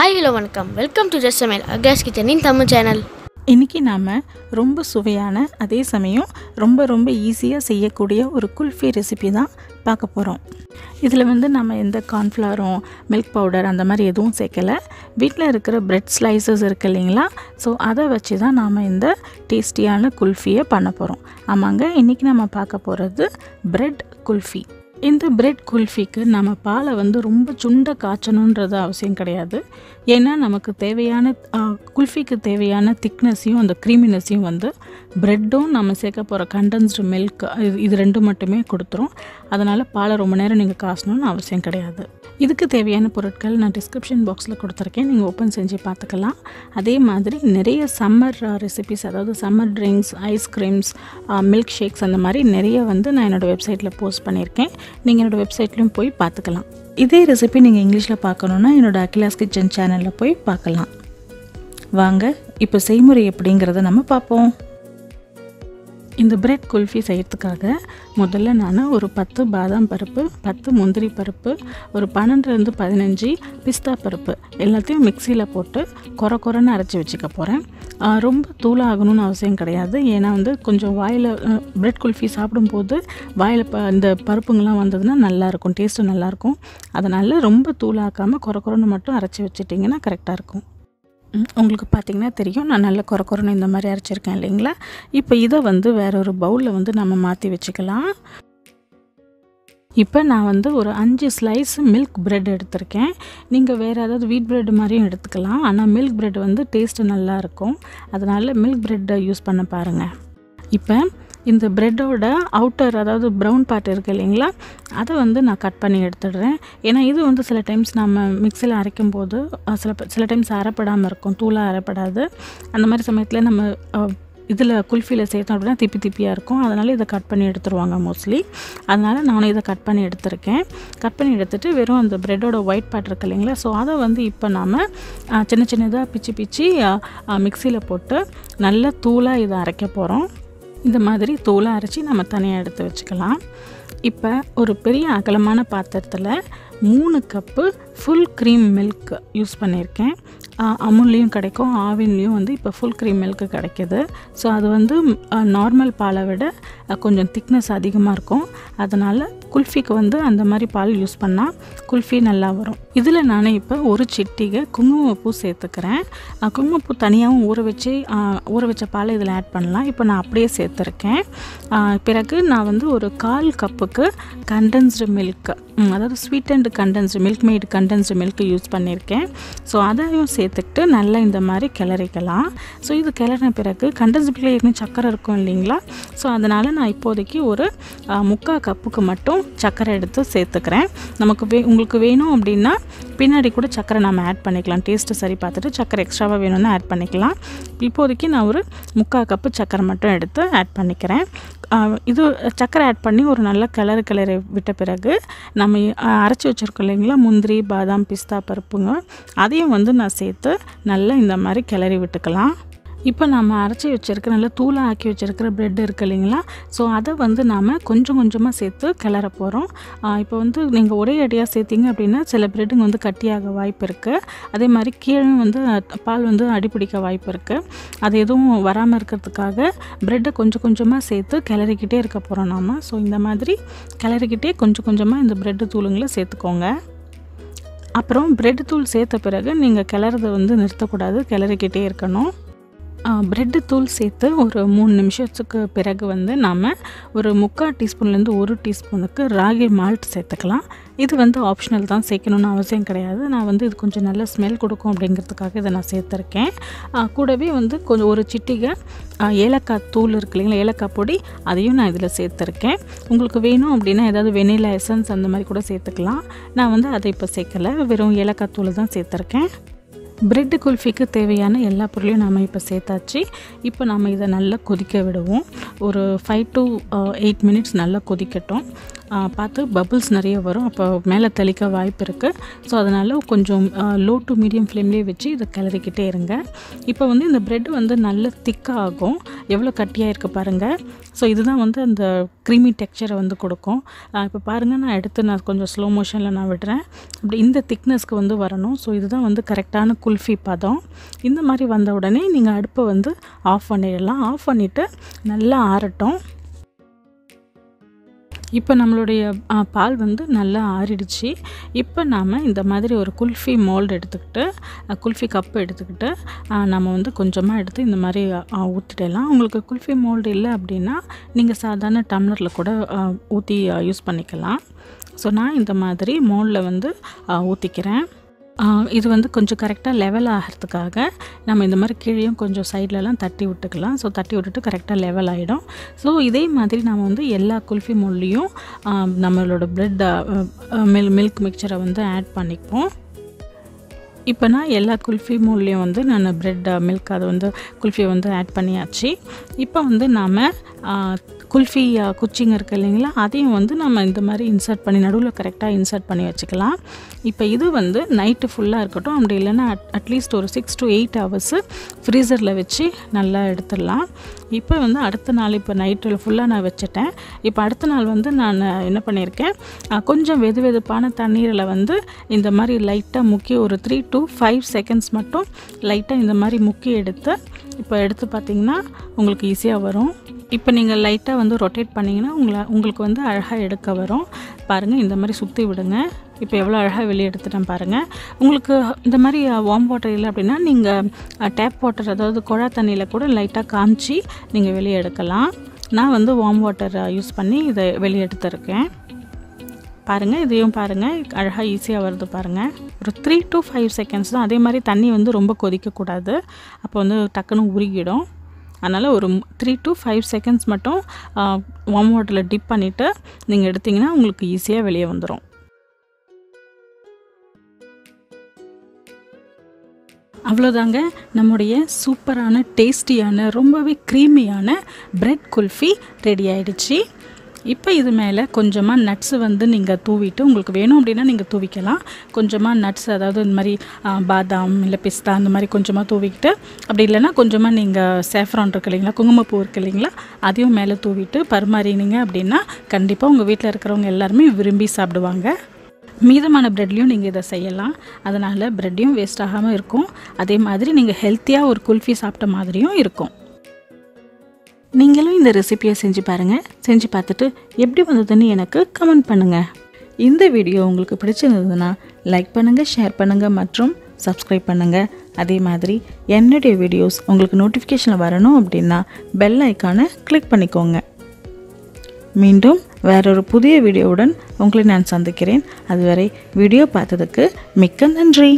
Hi hello வணக்கம். Welcome to just சமையல் அகாஸ் கிச்சனின் Tamil channel. இன்றைக்கி நாம் ரொம்ப சுவையான அதே சமயம் ரொம்ப ஈஸியாக செய்யக்கூடிய ஒரு குல்ஃபி ரெசிபி தான் பார்க்க போகிறோம். இதில் நம்ம எந்த கார்ன்ஃப்ளவரும் மில்க் பவுடர் அந்த மாதிரி எதுவும் சேர்க்கலை. வீட்டில் இருக்கிற பிரெட் ஸ்லைசஸ் இருக்குது இல்லைங்களா, ஸோ அதை வச்சு தான் நாம் இந்த டேஸ்டியான குல்ஃபியை பண்ண போகிறோம். ஆமாங்க, இன்றைக்கி நம்ம பார்க்க போகிறது பிரெட் குல்ஃபி. இந்த பிரெட் குல்ஃபிக்கு நம்ம பாலை ரொம்ப சுண்ட காய்ச்சணுன்றது அவசியம் கிடையாது. ஏன்னா நமக்கு தேவையான குல்ஃபிக்கு தேவையான திக்னஸையும் அந்த க்ரீமினஸையும் ப்ரெட்டும் நம்ம சேர்க்க போகிற கண்டென்ஸ்டு மில்க் இது ரெண்டும் மட்டுமே கொடுத்துரும். அதனால் பாலை ரொம்ப நேரம் நீங்கள் காய்ச்சணுன்னு அவசியம் கிடையாது. இதுக்கு தேவையான பொருட்கள் நான் டிஸ்கிரிப்ஷன் பாக்ஸில் கொடுத்துருக்கேன், நீங்கள் ஓப்பன் செஞ்சு பார்த்துக்கலாம். அதே மாதிரி நிறைய சம்மர் ரெசிபிஸ், அதாவது summer drinks, ice creams, milk shakes அந்த மாதிரி நிறைய நான் என்னோடய வெப்சைட்டில் போஸ்ட் பண்ணியிருக்கேன். நீங்கள் என்னோடய வெப்சைட்லேயும் போய் பார்த்துக்கலாம். இதே ரெசிபி நீங்கள் இங்கிலீஷில் பார்க்கணுன்னா என்னோடய அகிலாஸ் கிச்சன் சேனலில் போய் பார்க்கலாம். வாங்க இப்போ செய்முறை எப்படிங்கிறத நம்ம பார்ப்போம். இந்த பிரெட் குல்ஃபி செய்கிறதுக்காக முதல்ல நான் ஒரு 10 பாதாம் பருப்பு, 10 முந்திரி பருப்பு, ஒரு 12-15 பிஸ்தா பருப்பு எல்லாத்தையும் மிக்சியில் போட்டு கொரன்னு அரைச்சி வச்சுக்க போகிறேன். ரொம்ப தூளாகணும்னு அவசியம் கிடையாது. ஏன்னா கொஞ்சம் வாயில் பிரெட் குல்ஃபி சாப்பிடும்போது வாயில் இந்த பருப்புங்கள்லாம் வந்ததுன்னா நல்லாயிருக்கும், டேஸ்ட்டு நல்லாயிருக்கும். அதனால் ரொம்ப தூளாக்காமல் கொரன்னு மட்டும் அரைச்சி வச்சிட்டிங்கன்னா கரெக்டாக இருக்கும். உங்களுக்கு பார்த்திங்கன்னா தெரியும், நான் நல்ல கொரன்னு இந்த மாதிரி அரைச்சிருக்கேன் இல்லைங்களா. இப்போ இதை வேற ஒரு பவுலில் நம்ம மாற்றி வச்சுக்கலாம். இப்போ நான் ஒரு 5 ஸ்லைஸ் மில்க் பிரெட் எடுத்திருக்கேன். நீங்கள் வேறு ஏதாவது வீட் பிரெட் மாதிரியும் எடுத்துக்கலாம். ஆனால் மில்க் பிரெட் டேஸ்ட்டு நல்லாயிருக்கும். அதனால் மில்க் பிரெட்டை யூஸ் பண்ண பாருங்கள். இப்போ இந்த ப்ரெட்டோட அவுட்டர், அதாவது ப்ரௌன் பார்ட் இருக்குது இல்லைங்களா, அதை நான் கட் பண்ணி எடுத்துடுறேன். ஏன்னா இது சில டைம்ஸ் நம்ம மிக்சியில் அரைக்கும் போது சில டைம்ஸ் அரைப்படாமல் இருக்கும், தூளாக அரைப்படாது. அந்த மாதிரி சமயத்தில் நம்ம இதில் குல்ஃபியில் சேர்த்தோம் அப்படின்னா திப்பியாக இருக்கும். அதனால் இதை கட் பண்ணி எடுத்துருவாங்க மோஸ்ட்லி. அதனால் நானும் இதை கட் பண்ணி எடுத்துருக்கேன். கட் பண்ணி எடுத்துகிட்டு வெறும் அந்த ப்ரெட்டோட ஒயிட் பார்ட் இருக்குது இல்லைங்களா, ஸோ அதை இப்போ நாம் சின்னதாக பிச்சு மிக்சியில் போட்டு நல்ல தூளாக இதை அரைக்க போகிறோம். இந்த மாதிரி தூளாக அரைச்சி நம்ம தனியாக எடுத்து வச்சுக்கலாம். இப்போ ஒரு பெரிய அகலமான பாத்திரத்தில் 3 cup full cream milk use பண்ணியிருக்கேன். அமுல்லையும் கிடைக்கும், ஆவின்லேயும் இப்போ ஃபுல் க்ரீம் மில்க்கு கிடைக்கிது. ஸோ அது நார்மல் பாலை விட கொஞ்சம் திக்னஸ் அதிகமாக இருக்கும். அதனால் குல்ஃபிக்கு அந்த மாதிரி பால் யூஸ் பண்ணால் குல்ஃபி நல்லா வரும். இதில் நான் இப்போ ஒரு சிட்டிகை குங்குமப்பூ சேர்த்துக்கிறேன். குங்குமப்பூ தனியாகவும் ஊற வச்ச பாலை இதில் ஆட் பண்ணலாம். இப்போ நான் அப்படியே சேர்த்துருக்கேன். பிறகு நான் ஒரு 1/4 கப்புக்கு கண்டென்ஸ்டு மில்க், அதாவது sweet and condensed milk mat condensed milk use பண்ணியிருக்கேன். ஸோ அதையும் சேர்த்துக்கிட்டு நல்லா இந்த மாதிரி கிளறிக்கலாம். ஸோ இது கிளறின பிறகு கண்டென்ஸ்டு மில்கில் ஏற்கனவே சக்கரை இருக்கும் இல்லைங்களா, ஸோ அதனால் நான் இப்போதைக்கு ஒரு 3/4 கப்புக்கு மட்டும் சக்கரை எடுத்து சேர்த்துக்கிறேன். உங்களுக்கு வேணும் அப்படின்னா பின்னாடி கூட சக்கரை நம்ம ஆட் பண்ணிக்கலாம். டேஸ்ட்டு சரி பார்த்துட்டு சக்கரை எக்ஸ்ட்ராவாக வேணும்னா ஆட் பண்ணிக்கலாம். இப்போதைக்கு நான் ஒரு 3/4 கப்பு சக்கரை மட்டும் எடுத்து ஆட் பண்ணிக்கிறேன். இது சக்கரை ஆட் பண்ணி ஒரு நல்ல கிளறி விட்ட பிறகு நம்ம அரைச்சி வச்சுருக்கோம் இல்லைங்களா, முந்திரி, பாதாம், பிஸ்தா பருப்புங்க, அதையும் நான் சேர்த்து நல்லா இந்த மாதிரி கிளறி விட்டுக்கலாம். இப்போ நம்ம அரைச்சி வச்சுருக்க நல்லா தூளாக ஆக்கி வச்சுருக்கிற ப்ரெட் இருக்குது இல்லைங்களா, ஸோ அதை நாம் கொஞ்சமாக சேர்த்து கிளற போகிறோம். இப்போ நீங்கள் ஒரே அடியாக சேர்த்திங்க அப்படின்னா சில ப்ரெட்டுங்க கட்டியாக வாய்ப்பு இருக்குது. அதே மாதிரி கீழே பால் அடிப்பிடிக்க வாய்ப்பு இருக்குது. அது எதுவும் வராமல் இருக்கிறதுக்காக ப்ரெட்டை கொஞ்சமாக சேர்த்து கிளறிக்கிட்டே இருக்க போகிறோம் நாம். ஸோ இந்த மாதிரி கிளறிக்கிட்டே கொஞ்சமாக இந்த ப்ரெட்டு தூளுங்களை சேர்த்துக்கோங்க. அப்புறம் ப்ரெட் தூள் சேர்த்த பிறகு நீங்கள் கிளறதை நிறுத்தக்கூடாது, கிளறிக்கிட்டே இருக்கணும். ப்ரெட்டு தூள் சேர்த்து ஒரு 3 நிமிஷத்துக்கு பிறகு நாம் ஒரு 3/4 டீஸ்பூன்லேருந்து 1 டீஸ்பூனுக்கு ராகி மால்ட் சேர்த்துக்கலாம். இது ஆப்ஷனல் தான், சேர்க்கணுன்னு அவசியம் கிடையாது. நான் இது கொஞ்சம் நல்ல ஸ்மெல் கொடுக்கும் அப்படிங்கிறதுக்காக இதை நான் சேர்த்துருக்கேன். கூடவே கொஞ்சம் ஒரு சிட்டிகை ஏலக்காய் தூள் இருக்கு இல்லைங்களா, ஏலக்காய் பொடி, அதையும் நான் இதில் சேர்த்துருக்கேன். உங்களுக்கு வேணும் அப்படின்னா ஏதாவது வெனிலா எசன்ஸ் அந்த மாதிரி கூட சேர்த்துக்கலாம். நான் அதை இப்போ சேர்க்கலை, வெறும் ஏலக்காய் தூள் தான் சேர்த்துருக்கேன். பிரெட் குல்ஃபிக்கு தேவையான எல்லா பொருளையும் நாம் இப்போ சேர்த்தாச்சு. இப்போ நாம் இதை நல்லா கொதிக்க விடுவோம். ஒரு 5 to 8 மினிட்ஸ் நல்லா கொதிக்கட்டும். பார்த்து பபிள்ஸ் நிறைய வரும், அப்போ மேலே தெளிக்க வாய்ப்பு இருக்குது. ஸோ அதனால் கொஞ்சம் லோ டு மீடியம் ஃப்ளேம்லேயே வச்சு இதை கிளறிக்கிட்டே இருங்க. இப்போ வந்து இந்த ப்ரெட் வந்து நல்ல திக்காக ஆகும். எவ்வளோ கட்டியாக இருக்குது பாருங்கள். ஸோ இதுதான் வந்து அந்த க்ரீமி டெக்ஸ்சரை வந்து கொடுக்கும். இப்போ பாருங்கள், நான் கொஞ்சம் ஸ்லோ மோஷனில் நான் விடுறேன். அப்படி இந்த திக்னஸ்க்கு வந்து வரணும். ஸோ இதுதான் வந்து கரெக்டான குல்ஃபி பதம். இந்த மாதிரி வந்த உடனே நீங்கள் அடுப்பை வந்து ஆஃப் பண்ணிடலாம். ஆஃப் பண்ணிவிட்டு நல்லா ஆறட்டும். இப்போ நம்மளுடைய பால் வந்து நல்லா ஆறிடுச்சு. இப்போ நாம் இந்த மாதிரி ஒரு குல்ஃபி மோல்டு எடுத்துக்கிட்டு, குல்ஃபி கப்பு எடுத்துக்கிட்டு நம்ம வந்து கொஞ்சமாக எடுத்து இந்த மாதிரி ஊற்றிடலாம். உங்களுக்கு குல்ஃபி மோல்டு இல்லை அப்படின்னா நீங்கள் சாதாரண டம்ளரில் கூட ஊற்றி யூஸ் பண்ணிக்கலாம். ஸோ நான் இந்த மாதிரி மோல்டில் வந்து ஊற்றிக்கிறேன். இது வந்து கொஞ்சம் கரெக்டாக லெவல் ஆகிறதுக்காக நம்ம இந்த மாதிரி கீழேயும் கொஞ்சம் சைட்லலாம் தட்டி விட்டுக்கலாம். ஸோ தட்டி விட்டுட்டு கரெக்டாக லெவல் ஆகிடும். ஸோ இதே மாதிரி நம்ம வந்து எல்லா குல்ஃபி மோல்லையும் நம்மளோட ப்ரெட் மில்க் மிக்சரை வந்து ஆட் பண்ணிப்போம். இப்போ நான் எல்லா குல்ஃபி மோல்லையும் வந்து நான் ப்ரெட் மில்க் அதை வந்து குல்ஃபியை வந்து ஆட் பண்ணியாச்சு. இப்போ வந்து நாம் குல்ஃபி குச்சிங்க இருக்குது இல்லைங்களா, அதையும் வந்து நம்ம இந்த மாதிரி இன்சர்ட் பண்ணி நடுவில் கரெக்டாக இன்சர்ட் பண்ணி வச்சுக்கலாம். இப்போ இது வந்து நைட்டு ஃபுல்லாக இருக்கட்டும். அப்படி இல்லைன்னா அட்லீஸ்ட் ஒரு 6 to 8 hours ஃப்ரீசரில் வச்சு நல்லா எடுத்துடலாம். இப்போ வந்து அடுத்த நாள் இப்போ நைட்டில் ஃபுல்லாக நான் வச்சுட்டேன். இப்போ அடுத்த நாள் வந்து நான் என்ன பண்ணியிருக்கேன், கொஞ்சம் வெதுவெதுப்பான தண்ணீரில் வந்து இந்த மாதிரி லைட்டாக முக்கி ஒரு 3 to 5 seconds மட்டும் லைட்டாக இந்த மாதிரி முக்கி எடுத்து இப்போ எடுத்து பார்த்திங்கன்னா உங்களுக்கு ஈஸியாக வரும். இப்போ நீங்கள் லைட்டாக வந்து ரொட்டேட் பண்ணிங்கன்னா உங்களுக்கு வந்து அழகாக எடுக்க வரும். பாருங்கள், இந்த மாதிரி சுற்றி விடுங்க. இப்போ எவ்வளோ அழகாக வெளியே எடுத்துட்டேன் பாருங்கள். உங்களுக்கு இந்த மாதிரி வார்ம் வாட்டர் இல்லை அப்படின்னா நீங்கள் டேப் வாட்டர், அதாவது குழா தண்ணியில் கூட லைட்டாக காமிச்சு நீங்கள் வெளியே எடுக்கலாம். நான் வந்து வார்ம் வாட்டர் யூஸ் பண்ணி இதை வெளியே எடுத்துருக்கேன். பாருங்கள், இதையும் பாருங்கள், அழகாக ஈஸியாக வருது பாருங்கள். ஒரு 3 to 5 seconds தான். அதே மாதிரி தண்ணி வந்து ரொம்ப கொதிக்கக்கூடாது, அப்போ வந்து டக்குன்னு உருகிடும். அதனால் ஒரு 3 to 5 seconds மட்டும் வார்ம் வாட்டரில் டிப் பண்ணிவிட்டு நீங்கள் எடுத்திங்கன்னா உங்களுக்கு ஈஸியாக வெளியே வந்துடும். அவ்வளோதாங்க, நம்முடைய சூப்பரான டேஸ்டியான ரொம்பவே க்ரீமியான ப்ரெட் குல்ஃபி ரெடி ஆகிடுச்சு. இப்போ இது மேலே கொஞ்சமாக நட்ஸு வந்து நீங்கள் தூவிட்டு, உங்களுக்கு வேணும் அப்படின்னா நீங்கள் தூவிக்கலாம். கொஞ்சமாக நட்ஸ், அதாவது இந்த மாதிரி பாதாம் இல்லை பிஸ்தா அந்த மாதிரி கொஞ்சமாக தூவிக்கிட்டு, அப்படி இல்லைன்னா கொஞ்சமாக நீங்கள் சேஃப்ரான் இருக்கு இல்லைங்களா, குங்குமப்பூ இருக்குது இல்லைங்களா, அதையும் மேலே தூவிட்டு பரிமாறினீங்க அப்படின்னா கண்டிப்பாக உங்கள் வீட்டில் இருக்கிறவங்க எல்லாருமே விரும்பி சாப்பிடுவாங்க. மீதமான ப்ரெட்லேயும் நீங்கள் இதை செய்யலாம். அதனால் ப்ரெட்டையும் வேஸ்ட் ஆகாமல் இருக்கும். அதே மாதிரி நீங்கள் ஹெல்த்தியாக ஒரு குல்ஃபி சாப்பிட்ட மாதிரியும் இருக்கும். நீங்களும் இந்த ரெசிபியை செஞ்சு பாருங்கள். செஞ்சு பார்த்துட்டு எப்படி வந்ததுன்னு எனக்கு கமெண்ட் பண்ணுங்கள். இந்த வீடியோ உங்களுக்கு பிடிச்சிருந்ததுன்னா லைக் பண்ணுங்கள், ஷேர் பண்ணுங்கள் மற்றும் சப்ஸ்கிரைப் பண்ணுங்கள். அதே மாதிரி என்னுடைய வீடியோஸ் உங்களுக்கு நோட்டிஃபிகேஷனில் வரணும் அப்படின்னா பெல் ஐக்கானை கிளிக் பண்ணிக்கோங்க. மீண்டும் வேறொரு புதிய வீடியோவுடன் உங்களை நான் சந்திக்கிறேன். அதுவரை வீடியோ பார்த்ததுக்கு மிக்க நன்றி.